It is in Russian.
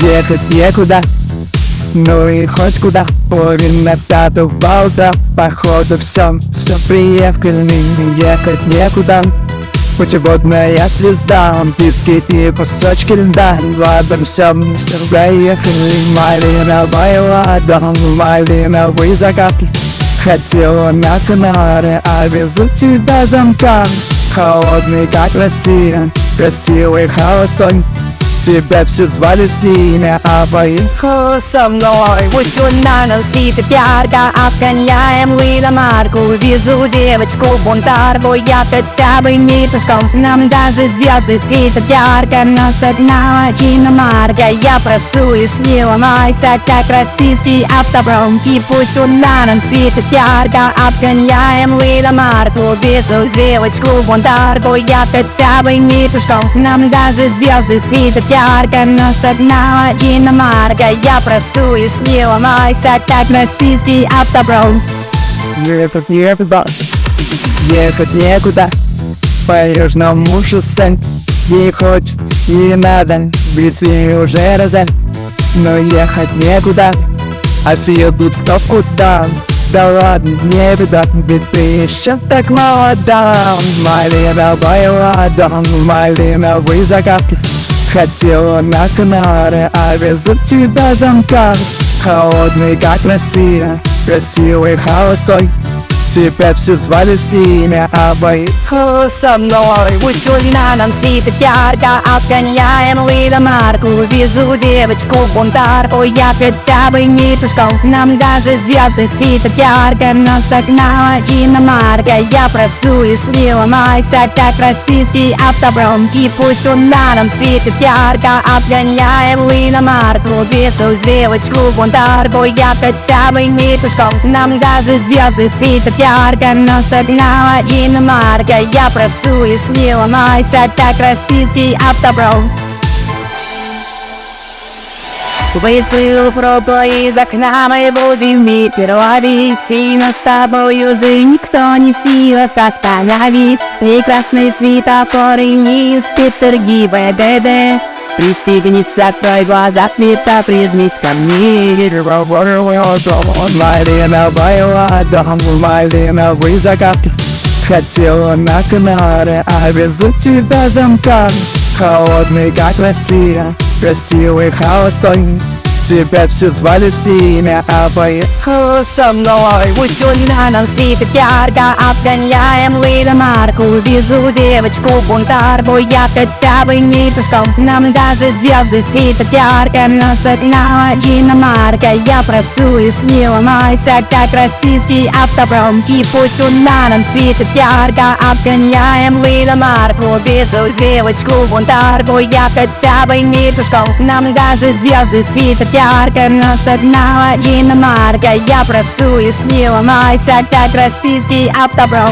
Ехать некуда, ну и хоть куда. Уверен на 5 утра, походу все приехали, ехать некуда. Путеводная звезда, писки и кусочки льда. Ладно, все проехали. Малиновая лада, малиновый закат. Хотела на Канары, а везу тебя замкам. Холодный, как Россия, красивый, холостой. Тебя все звали с ними, а поехала со мной. Пусть луна нас светит ярко, обгоняем линомарку. Везу девочку бунтарку, я хотя бы не пешком. Нам даже звезды светят ярко, нас догнала иномарка. Я прошу, лишь не ломайся, как российский автопром. И пусть луна нам светит ярко, обгоняем линомарку. Везу девочку бунтарку, я хотя бы не пешком. Нам даже звезды светят ярко, нас догнала иномарка. Я прошу, лишь не ломайся, как российский автопром. Ехать некуда, ехать некуда. По южному шоссе не хочется, не надо, ведь мне уже розаль. Но ехать некуда, а все едут кто куда. Да ладно, не беда, ведь ты еще так молода. Малиновая лада, малиновый закат. Хотела на Канары, а везу тебя замкам. Холодный, как Россия, красивый, холостой. Тебя все звали с ними, а поехала со мной. Пусть луна нам светит ярко, обгоняем линомарку. Везу девочку бунтарку, я хотя бы не пешком. Нам даже звезды светят ярко, нас догнала иномарка. Я прошу, лишь не ломайся, как российский автопром. И пусть луна нам светит ярко, обгоняем линомарку. Везу девочку бунтарку, я хотя бы не пешком. Нам даже звезды светят ярко, нас догнала иномарка. Я прошу, лишь не ломайся, как российский автопром. Высыл пробку из окна, мы будем ветер ловить. И нас с тобою уже никто не в силах остановить. Прекрасный светофор и не спит ГИБДД. Пристегнись, открой глаза, света, прижмись ко мне. Малиновая лада, малиновый закат. Хотела на Канары, а везу тебя замкам. Холодный, как Россия, красивый, холостой. Тебя все звали с ними, а поехала со мной. Пусть луна нам светит ярко, обгоняем линомарку. Везу девочку бунтарку, я хотя бы не пешком. Нам даже звезды светят ярко, нас догнала иномарка. Я прошу, лишь не ломайся, как российский автопром. И пусть луна нам светит ярко, обгоняем линомарку. Везу девочку бунтарку, я хотя бы не пешком. Нам даже звезды светят ярко, нас догнала иномарка. Я прошу, лишь не ломайся, как российский автопром.